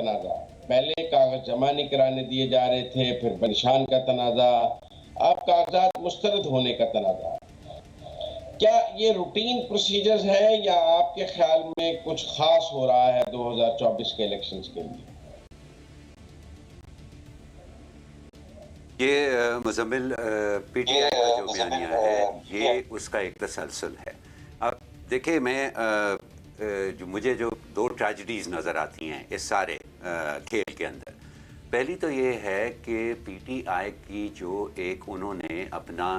तनाज़ा, पहले कागज जमा नहीं कराने दिए जा रहे थे, फिर निशान का तनाज़ा, अब कागजात मुस्तरद होने का तनाज़ा। क्या ये रूटीन प्रोसीजर्स है या आपके ख्याल में कुछ खास हो रहा है 2024 के इलेक्शंस के लिए? ये मुज़म्मिल पीटीआई का जो बयानिया है ये उसका एक तसलसल है। अब देखिए जो मुझे जो दो ट्रेजेडीज़ नज़र आती हैं इस सारे खेल के अंदर। पहली तो ये है कि पीटीआई की जो एक उन्होंने अपना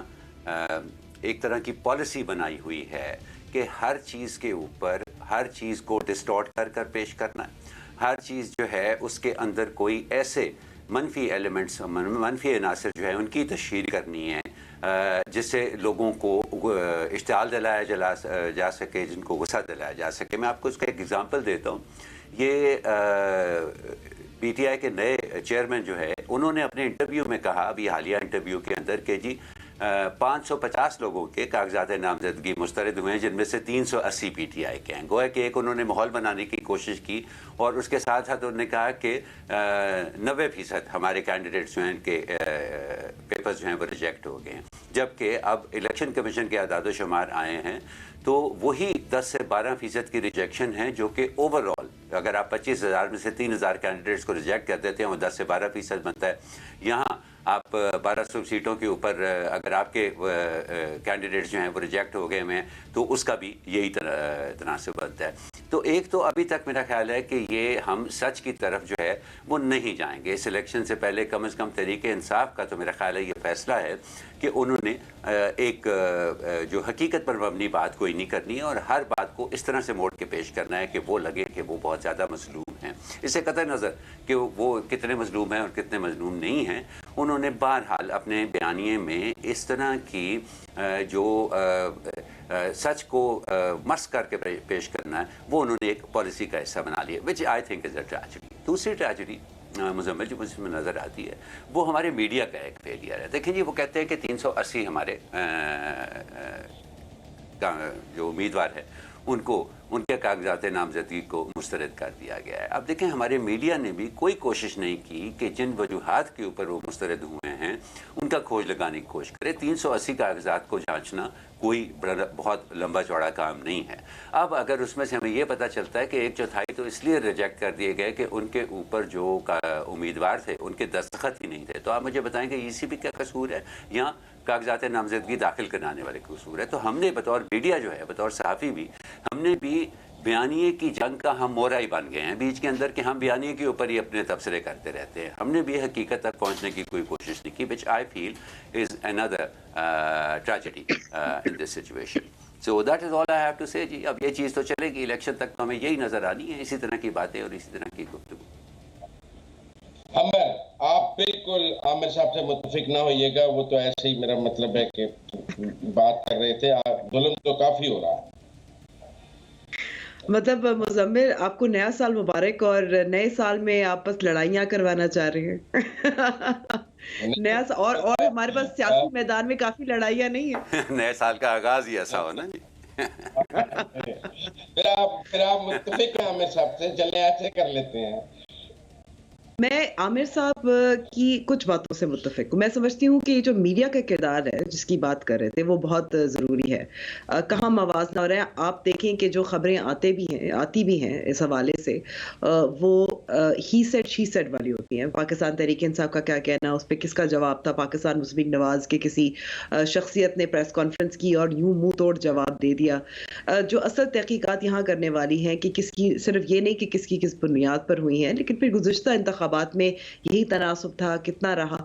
एक तरह की पॉलिसी बनाई हुई है कि हर चीज़ के ऊपर हर चीज़ को डिस्टॉर्ट कर पेश करना, हर चीज़ जो है उसके अंदर कोई ऐसे मनफी एलिमेंट्स मनफी अनासर जो है उनकी तशहीर करनी है जिससे लोगों को इश्तियाल दिलाया जा सके, जिनको गुस्सा दिलाया जा सके। मैं आपको उसका एक एग्ज़ाम्पल देता हूँ। ये पीटीआई के नए चेयरमैन जो है उन्होंने अपने इंटरव्यू में कहा, अभी हालिया इंटरव्यू के अंदर, कि जी 550 लोगों के कागजात नामजदगी मुस्तरद हुए हैं, जिनमें से 380 पीटीआई के हैं। गोया कि एक उन्होंने माहौल बनाने की कोशिश की और उसके साथ साथ उन्होंने कहा कि 90% हमारे कैंडिडेट्स जो हैं इनके पेपर्स जो हैं वो रिजेक्ट हो गए हैं। जबकि अब इलेक्शन कमीशन के अदाद शुमार आए हैं तो वही 10 से 12% की रिजेक्शन है, जो कि ओवरऑल अगर आप 25,000 में से 3,000 कैंडिडेट्स को रिजेक्ट कर देते हैं वो 10 से 12% बनता है। यहाँ आप 1200 सीटों के ऊपर अगर आपके कैंडिडेट्स जो हैं वो रिजेक्ट हो गए हैं तो उसका भी यही तरह से बनता है। तो एक तो अभी तक मेरा ख्याल है कि ये हम सच की तरफ जो है वो नहीं जाएंगे। इस इलेक्शन से पहले कम से कम तरीके इंसाफ का तो मेरा ख्याल है ये फैसला है कि उन्होंने एक जो हकीकत पर मबनी बात कोई नहीं करनी है और हर बात को इस तरह से मोड़ के पेश करना है कि वो लगे कि वो बहुत ज़्यादा मजलूम हैं। इससे कतई नज़र कि वो कितने मजलूम हैं और कितने मजलूम नहीं हैं, उन्होंने बहरहाल अपने बयानिए में इस तरह की जो सच को मस करके पेश करना है वो उन्होंने एक पॉलिसी का हिस्सा बना लिया, which I think is a tragedy. दूसरी ट्रेजेडी मुज़म्मिल जो मुझे नज़र आती है वो हमारे मीडिया का एक फेलियर है। देखिए जी, वो कहते हैं कि 380 हमारे जो उम्मीदवार है उनको उनके कागजात नामजदगी को मुस्तरद कर दिया गया है। अब देखें, हमारे मीडिया ने भी कोई कोशिश नहीं की कि जिन वजूहात के ऊपर वो मुस्तरद हुए हैं उनका खोज लगाने की कोशिश करे। 380 कागजात को जांचना कोई बहुत लंबा चौड़ा काम नहीं है। अब अगर उसमें से हमें ये पता चलता है कि 1/4 तो इसलिए रिजेक्ट कर दिए गए कि उनके ऊपर जो उम्मीदवार थे उनके दस्तखत ही नहीं थे, तो आप मुझे बताएं कि ईसीबी का कसूर है या कागजात नामजदगी दाखिल कराने वाले कसूर है? तो हमने बतौर मीडिया जो है, बतौर सहाफ़ी भी, हमने भी बयानिए की जंग का हम मोरा ही बन गए हैं बीच के अंदर कि हम बयानिए के ऊपर ही अपने तबसरे करते रहते हैं। हमने भी हकीकत तक पहुंचने की कोई कोशिश नहीं की, which I feel is another tragedy in this situation. So that is all I have to say जी। अब ये चीज़ तो चलेगी, इलेक्शन तक तो हमें यही नज़र आनी है, इसी तरह की बातें और इसी तरह की गुफ्तगू। अमर, आप बिल्कुल आमिर साहब से मुत्तफिक ना होइएगा, वो तो ऐसे ही, मेरा मतलब है कि बात कर रहे थे, जुल्म तो काफी हो रहा है। मतलब मुज़म्मिल, आपको नया साल मुबारक, और नए साल में आप बस लड़ाइयाँ करवाना चाह रहे हैं। नया और हमारे पास सियासी मैदान में काफ़ी लड़ाइयाँ नहीं है। नए साल का आगाज़ ही ऐसा हो ना जी। फिर आप मुत्तफिक हैं आमिर साहब से, चलें ऐसे कर लेते हैं। मैं आमिर साहब की कुछ बातों से मुत्तफ़िक हूँ। मैं समझती हूँ कि जो मीडिया का किरदार है, जिसकी बात कर रहे थे, वो बहुत ज़रूरी है। कहाँ मवाज़ना हो रहा है, आप देखें कि जो ख़बरें आती भी हैं इस हवाले से, वो ही सेड शी सेड वाली होती हैं। पाकिस्तान तहरीक-ए-इंसाफ का क्या कहना है, उस पे किसका जवाब था? पाकिस्तान मुस्लिम नवाज़ के किसी शख्सियत ने प्रेस कॉन्फ्रेंस की और यूँ मुँह तोड़ जवाब दे दिया। जो असल तहकीकात यहाँ करने वाली हैं कि किसकी, सिर्फ़ ये नहीं कि किसकी किस बुनियाद पर हुई हैं, लेकिन फिर गुज़िश्ता इंतख़ाबात में यही तनासुब था, कितना रहा,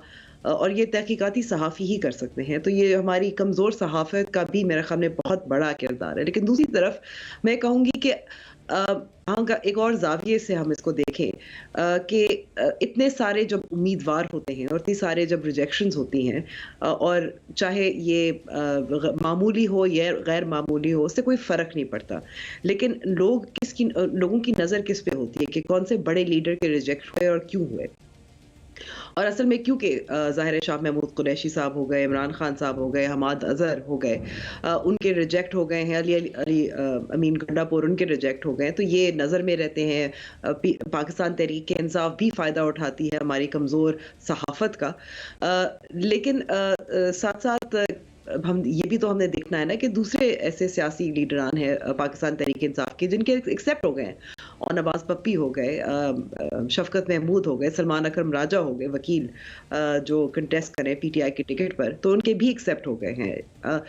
और ये तहकीकाती सहाफ़ी ही कर सकते हैं। तो ये हमारी कमज़ोर सहाफ़त का भी मेरे ख़्याल में बहुत बड़ा किरदार है। लेकिन दूसरी तरफ मैं कहूँगी कि एक और ज़ाविये से हम इसको देखें कि इतने सारे जब उम्मीदवार होते हैं और इतनी सारे जब रिजेक्शंस होती हैं, और चाहे ये मामूली हो या गैर मामूली हो, उससे कोई फ़र्क नहीं पड़ता। लेकिन लोगों की नज़र किस पे होती है कि कौन से बड़े लीडर के रिजेक्ट हुए और क्यों हुए? और असल में क्योंकि ज़ाहिर शाह महमूद कुरैशी साहब हो गए, इमरान खान साहब हो गए, हमाद अज़हर हो गए, उनके रिजेक्ट हो गए हैं, अली अमीन गंडापुर उनके रिजेक्ट हो गए, तो ये नज़र में रहते हैं। पाकिस्तान तहरीक-ए-इंसाफ भी फ़ायदा उठाती है हमारी कमज़ोर सहाफ़त का। लेकिन साथ-साथ अब हम ये भी तो हमने देखना है ना कि दूसरे ऐसे सियासी लीडरान हैं पाकिस्तान तहरीक-ए-इंसाफ के जिनके एक्सेप्ट हो गए हैं, और नवाज़ पप्पी हो गए, शफ़कत महमूद हो गए, सलमान अकरम राजा हो गए, वकील जो कंटेस्ट करें पीटीआई की टिकट पर, तो उनके भी एक्सेप्ट हो गए हैं।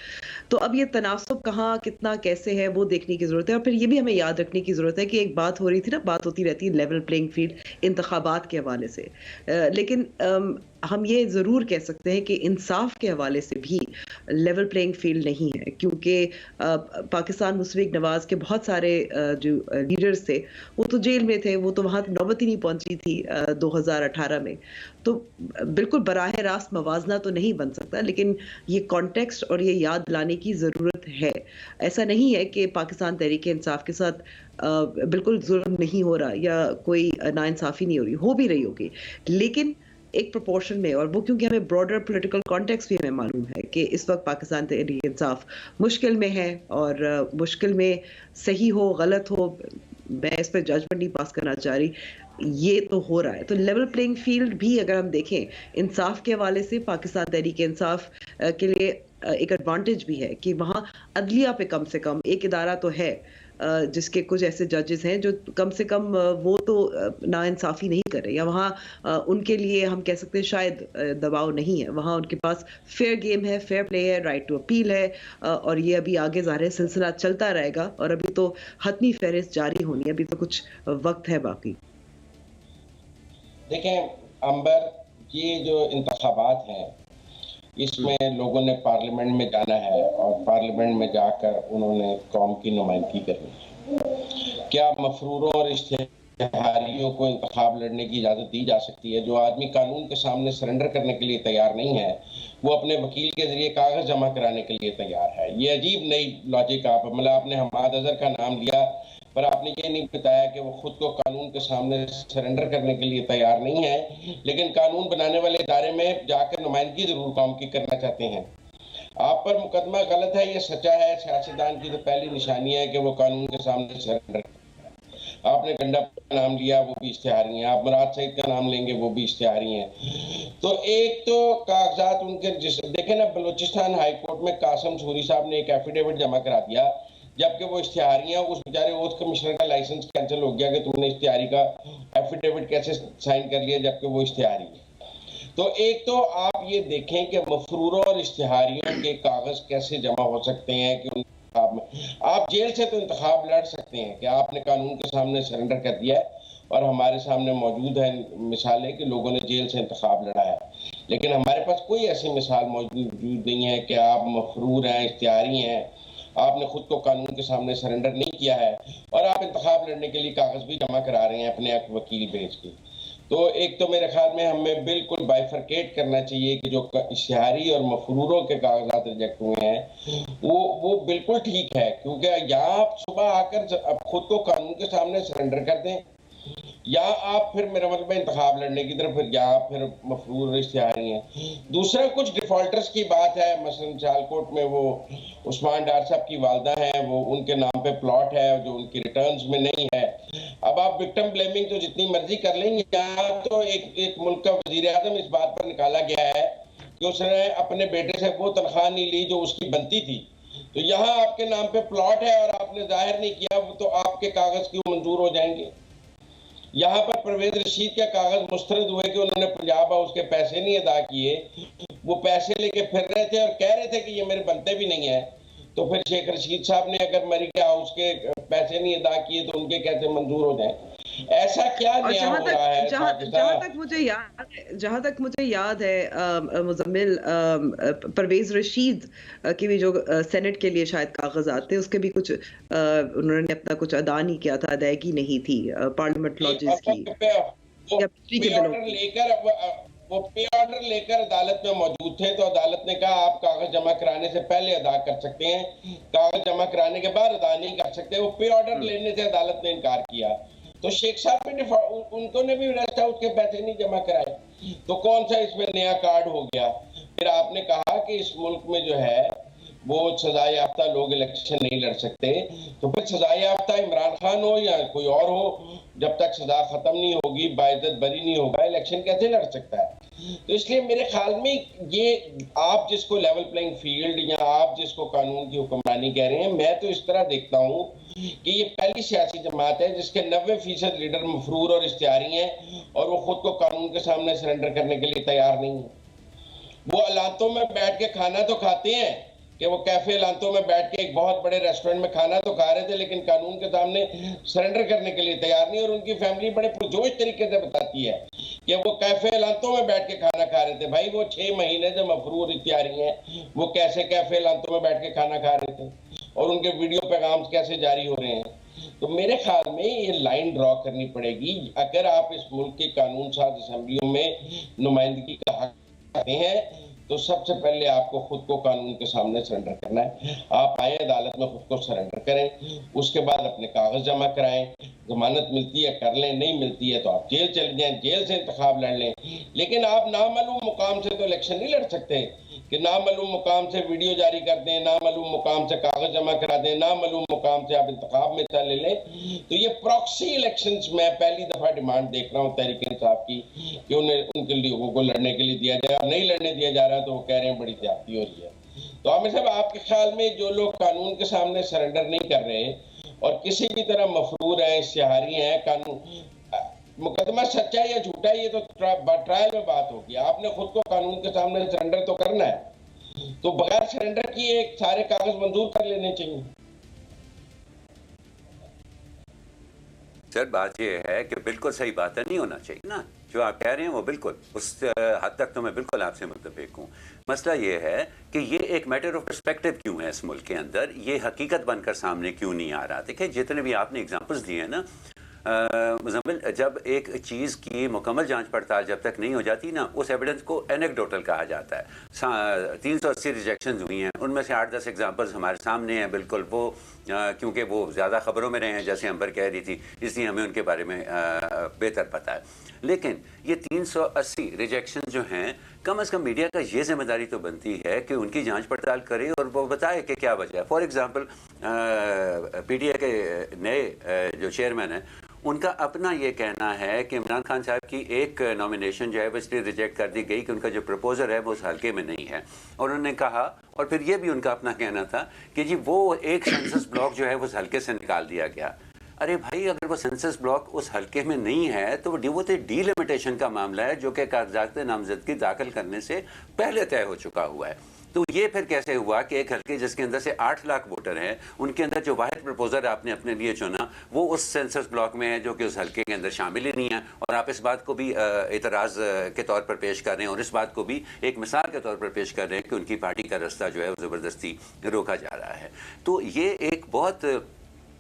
तो अब ये तनासुब कहाँ, कितना, कैसे है वो देखने की ज़रूरत है। और फिर ये भी हमें याद रखने की ज़रूरत है कि एक बात हो रही थी ना, बात होती रहती है लेवल प्लेइंग फील्ड इंतखाबात के हवाले से, लेकिन हम ये ज़रूर कह सकते हैं कि इंसाफ के हवाले से भी लेवल प्लेइंग फील्ड नहीं है, क्योंकि पाकिस्तान मुस्लिम नवाज़ के बहुत सारे जो लीडर्स थे वो तो जेल में थे, वो तो वहाँ नौबत ही नहीं पहुँची थी 2018 में। तो बिल्कुल बराह रास्त मवाजना तो नहीं बन सकता, लेकिन ये कॉन्टेक्स्ट और ये याद दिलाने की ज़रूरत है। ऐसा नहीं है कि पाकिस्तान तहरीक-ए-इंसाफ के साथ बिल्कुल जुल्म नहीं हो रहा या कोई नाइंसाफ़ी नहीं हो भी रही होगी, लेकिन एक प्रोपोर्शन में, और वो क्योंकि हमें ब्रॉडर पॉलिटिकल कॉन्टेक्स्ट भी हमें मालूम है कि इस वक्त पाकिस्तान तहरीक-ए-इंसाफ मुश्किल में है, और मुश्किल में सही हो गलत हो मैं इस पर जजमेंट नहीं पास करना चाह रही, ये तो हो रहा है। तो लेवल प्लेइंग फील्ड भी अगर हम देखें इंसाफ के हवाले से, पाकिस्तान तहरीक-ए-इंसाफ के लिए एक एडवांटेज भी है कि वहाँ अदलिया पे कम से कम एक इदारा तो है जिसके कुछ ऐसे जजेस हैं जो कम से कम वो तो नाइंसाफ़ी नहीं कर रहे, या वहाँ उनके लिए हम कह सकते हैं शायद दबाव नहीं है, वहाँ उनके पास फेयर गेम है, फेयर प्ले है, राइट टू अपील है, और ये अभी आगे ज़ाहिर सिलसिला चलता रहेगा, और अभी तो हतमी फहरिस्त जारी होनी है, अभी तो कुछ वक्त है बाकी। देखें अंबर, ये जो इंतखाबात हैं इसमें लोगों ने पार्लियामेंट में जाना है, और पार्लियामेंट में जाकर उन्होंने कौम की नुमाइंदगी करनी है। क्या मफरूरों और इश्तिहारियों को इंतखाब लड़ने की इजाज़त दी जा सकती है? जो आदमी कानून के सामने सरेंडर करने के लिए तैयार नहीं है, वो अपने वकील के जरिए कागज़ जमा कराने के लिए तैयार है। ये अजीब नई लॉजिक मतलब आपने हमाद अज़हर का नाम लिया, पर आपने ये नहीं बताया कि वो खुद को कानून के सामने सरेंडर करने के लिए तैयार नहीं है, लेकिन कानून बनाने वाले इदारे में जाकर नुमाइंदगी जरूर कौम की करना चाहते हैं। आप पर मुकदमा गलत है, ये सच्चा है। सियासतदान की तो पहली निशानी है कि वो कानून के सामने सरेंडर। आपने गंडा का नाम लिया, वो भी इश्तिहारी हैं। आप मुराद सईद का नाम लेंगे, वो भी इश्तिहारी हैं। तो एक तो कागजात उनके देखे ना, बलूचिस्तान हाई कोर्ट में कासिम सूरी साहब ने एक एफिडेविट जमा करा दिया, जबकि वो इश्तिहारी हैं। उस बेचारे ओथ कमिश्नर का लाइसेंस कैंसिल हो गया कि तुमने इश्तिहारी का एफिडेविट कैसे साइन कर लिया जबकि वो इश्तिहारी है। तो एक तो आप ये देखें कि मफरूरों और इश्तिहारियों के कागज कैसे जमा हो सकते हैं कि इंतखाब में आप जेल से तो इंतखाब लड़ सकते हैं कि आपने कानून के सामने सरेंडर कर दिया है, और हमारे सामने मौजूद है मिसालें कि लोगों ने जेल से इंतखाब लड़ा है, लेकिन हमारे पास कोई ऐसी मिसाल मौजूद नहीं है कि आप मफरूर हैं, इश्तिहारी हैं, आपने खुद को कानून के सामने सरेंडर नहीं किया है, और आप इंतखाब लड़ने के लिए कागज भी जमा करा रहे हैं अपने वकील भेज के। तो एक तो मेरे ख्याल में हमें बिल्कुल बाइफरकेट करना चाहिए कि जो इश्तिहारी और मफरूरों के कागजात रिजेक्ट हुए हैं वो बिल्कुल ठीक है, क्योंकि या आप सुबह आकर खुद को कानून के सामने सरेंडर कर दें, या आप फिर मेरा मतलब इंतखाब लड़ने की तरफ, या आप फिर मफरूर इश्तिहारी हैं। दूसरा कुछ डिफॉल्टर्स की बात है, मसलन सियालकोट में वो उस्मान डार साहब की वालदा हैं, वो उनके नाम पे प्लॉट है जो उनकी रिटर्न्स में नहीं है। अब आप विक्टिम ब्लेमिंग तो जितनी मर्जी कर लेंगे, यहाँ तो एक मुल्क का वजीर आज़म इस बात पर निकाला गया है कि उसने अपने बेटे से वो तनख्वाह नहीं ली जो उसकी बनती थी। तो यहाँ आपके नाम पे प्लॉट है और आपने जाहिर नहीं किया, तो आपके कागज क्यों मंजूर हो जाएंगे? यहाँ पर परवेज रशीद के कागज मुस्तरद हुए कि उन्होंने पंजाब हाउस के पैसे नहीं अदा किए, वो पैसे लेके फिर रहे थे और कह रहे थे कि ये मेरे बनते भी नहीं है। तो फिर शेख रशीद साहब ने अगर मरिया हाउस के पैसे नहीं अदा किए तो उनके कैसे मंजूर हो जाए? ऐसा क्या नया हो रहा है? जहां तक मुझे याद है मुजम्मिल, परवेज रशीद की भी जो सेनेट के लिए शायद कागज आते उसके भी कुछ उन्होंने अपना कुछ अदा नहीं किया था, अदायगी नहीं थी पार्लियामेंट लॉजेस की, वो पे ऑर्डर लेकर अदालत में मौजूद थे, तो अदालत ने कहा आप कागज जमा कराने से पहले अदा कर सकते हैं, कागज जमा कराने के बाद अदा नहीं कर सकते। वो पे ऑर्डर लेने से अदालत ने इनकार किया। तो शेख साहब ने उनको ने भी रेस्ट हाउस के पैसे नहीं जमा कराए। तो कौन सा इसमें नया कार्ड हो गया? फिर आपने कहा कि इस मुल्क में जो है वो सजा याफ्ता लोग इलेक्शन नहीं लड़ सकते, तो फिर सजा याफ्ता इमरान खान हो या कोई और हो, जब तक सजा खत्म नहीं होगी, बाइज्जत बरी नहीं होगा, इलेक्शन कैसे लड़ सकता है? तो इसलिए मेरे ख्याल में ये आप जिसको लेवल प्लेइंग फील्ड या आप जिसको कानून की हुक्मरानी कह रहे हैं, मैं तो इस तरह देखता हूँ कि ये पहली सियासी जमात है जिसके 90% लीडर मफरूर और इश्तिहारी हैं और वो खुद को कानून के सामने सरेंडर करने के लिए तैयार नहीं है। वो अलांतों में बैठ के खाना तो खाते हैं कि वो कैफे अलांतों में बैठ के एक बहुत बड़े रेस्टोरेंट में खाना तो खा रहे थे, लेकिन कानून के सामने सरेंडर करने के लिए तैयार नहीं। और उनकी फैमिली बड़े पुरजोश तरीके से बताती है कि वो कैफे अलांतों में बैठ के खाना खा रहे थे। भाई वो 6 महीने से मफरूर इख्तियारी हैं, वो कैसे कैफे अलांतों में बैठ के खाना खा रहे थे और उनके वीडियो पैगाम कैसे जारी हो रहे हैं? तो मेरे ख्याल में ये लाइन ड्रॉ करनी पड़ेगी। अगर आप इस मुल्क की कानून साज असेंबलियों में नुमाइंदगी का हक रखते हैं तो सबसे पहले आपको खुद को कानून के सामने सरेंडर करना है। आप आए अदालत में खुद को सरेंडर करें, उसके बाद अपने कागज जमा कराएं, जमानत मिलती है कर लें, नहीं मिलती है तो आप जेल चले जाएं, जेल से इंतखाब लड़ लें। लेकिन आप नामालूम मुकाम से तो इलेक्शन नहीं लड़ सकते कि नामालूम मुकाम से वीडियो जारी कर दें, नामालूम मुकाम से कागज जमा करा दें, नामालूम मुकाम से आप इंतखाब में हिस्सा ले लें। तो ये प्रॉक्सी इलेक्शंस में पहली दफा डिमांड देख रहा हूँ तहरीक इंसाफ की कि उन्हें उनके लोगों को लड़ने के लिए दिया जाए, और नहीं लड़ने दिया जा रहा तो वो कह रहे हैं बड़ी ज्यादती हो रही है। तो आमिर साहब, आपके ख्याल में जो लोग कानून के सामने सरेंडर नहीं कर रहे और किसी भी तरह मफरूर हैं, इश्तिहारी हैं, कानून मुकदमा सच्चा या झूठा ये तो ट्रायल में बात होगी। आपने खुद को कानून के सामने सरेंडर तो करना है, तो बगैर सरेंडर किए सारे कागज मंजूर कर लेने चाहिए। सर बात यह है कि बिल्कुल सही बात है, नहीं होना चाहिए ना जो आप कह रहे हैं वो, बिल्कुल उस हद तक तो मैं बिल्कुल आपसे मुत्तफिक हूँ। मसला ये है कि ये एक मैटर ऑफ पर्सपेक्टिव क्यों है इस मुल्क के अंदर, ये हकीकत बनकर सामने क्यों नहीं आ रहा। देखिए जितने भी आपने एग्जांपल्स दिए हैं ना मुज़म्मिल, जब एक चीज़ की मुकम्मल जांच पड़ताल जब तक नहीं हो जाती ना, उस एविडेंस को एनेक्डोटल कहा जाता है। 380 रिजेक्शंस हुई हैं, उनमें से 8-10 एग्जांपल्स हमारे सामने हैं। बिल्कुल वो क्योंकि वो ज़्यादा ख़बरों में रहे हैं, जैसे अंबर कह रही थी, इसलिए हमें उनके बारे में बेहतर पता है। लेकिन ये 380 रिजेक्शन जो हैं, कम से कम मीडिया का ये जिम्मेदारी तो बनती है कि उनकी जांच पड़ताल करे और वो बताए कि क्या वजह है। फॉर एग्ज़ाम्पल PTI के नए जो चेयरमैन हैं, उनका अपना ये कहना है कि इमरान खान साहब की एक नॉमिनेशन जो है वो इसलिए रिजेक्ट कर दी गई कि उनका जो प्रपोजर है वो उस हल्के में नहीं है। और उन्होंने कहा, और फिर ये भी उनका अपना कहना था कि जी वो एक सेंसस ब्लॉक जो है वो उस हल्के से निकाल दिया गया। अरे भाई, अगर वो सेंसस ब्लॉक उस हल्के में नहीं है तो वो तो डीलिमिटेशन का मामला है जो कि कागजात नामजदगी दाखिल करने से पहले तय हो चुका हुआ है। तो ये फिर कैसे हुआ कि एक हल्के जिसके अंदर से 8 लाख वोटर हैं, उनके अंदर जो वाहिद प्रपोजर आपने अपने लिए चुना वो उस सेंसस ब्लॉक में है जो कि उस हल्के के अंदर शामिल ही नहीं है। और आप इस बात को भी एतराज़ के तौर पर पेश कर रहे हैं और इस बात को भी एक मिसाल के तौर पर पेश कर रहे हैं कि उनकी पार्टी का रास्ता जो है वो ज़बरदस्ती रोका जा रहा है। तो ये एक बहुत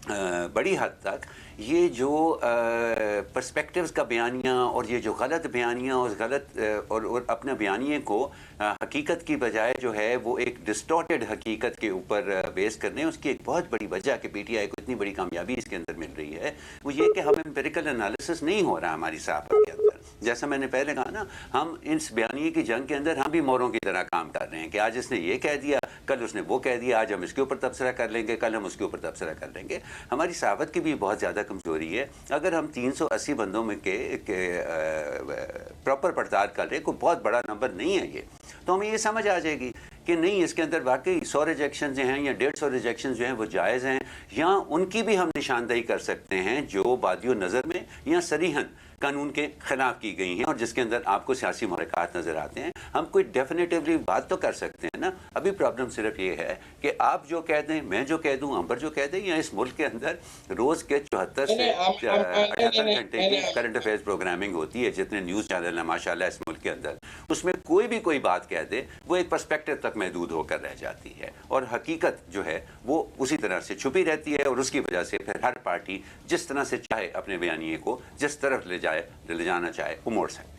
बड़ी हद तक ये जो पर्सपेक्टिव्स का बयानियाँ और ये जो गलत बयानियाँ और गलत और अपने बयानिए को हकीकत की बजाय जो है वो एक डिस्टॉर्टेड हकीकत के ऊपर बेस करने, उसकी एक बहुत बड़ी वजह कि PTI को इतनी बड़ी कामयाबी इसके अंदर मिल रही है वो ये कि हम एम्पिरिकल एनालिसिस नहीं हो रहा हमारी सहाफ़त के अंदर। जैसा मैंने पहले कहा ना, हम इस बयानिए की जंग के अंदर हम भी मोरों की तरह काम कर रहे हैं कि आज इसने ये कह दिया, कल उसने वो कह दिया, आज हम इसके ऊपर तबसरा कर लेंगे, कल हम उसके ऊपर तबसरा कर लेंगे। हमारी सहाफ़त की भी बहुत ज़्यादा कमज़ोरी है। अगर हम 380 बंदों में के प्रॉपर पड़ताल कर रहे, कोई बहुत बड़ा नंबर नहीं है ये, तो हमें ये समझ आ जाएगी कि नहीं इसके अंदर वाकई 100 रिजेक्शन जो हैं या 150 रिजेक्शन जो हैं वो जायज़ हैं, या उनकी भी हम निशानदेही कर सकते हैं जो बादियो नज़र में या सरीहन कानून के खिलाफ की गई हैं और जिसके अंदर आपको सियासी मुहरक़ात नज़र आते हैं। हम कोई डेफिनेटिवली बात तो कर सकते हैं ना। अभी प्रॉब्लम सिर्फ ये है कि आप जो कह दें, मैं जो कह दूं, अंबर जो कह दें, या इस मुल्क के अंदर रोज़ के 74 से 78 घंटे की करंट अफेयर्स प्रोग्रामिंग होती है, जितने न्यूज़ चैनल हैं माशाल्लाह इस मुल्क के अंदर, उसमें कोई भी कोई बात कह दे वो एक पर्सपेक्टिव तक महदूद होकर रह जाती है और हकीकत जो है वो उसी तरह से छुपी रहती है। और उसकी वजह से फिर हर पार्टी जिस तरह से चाहे अपने बयानिए को जिस तरफ ले जाना चाहे वो मोड़ सकती है।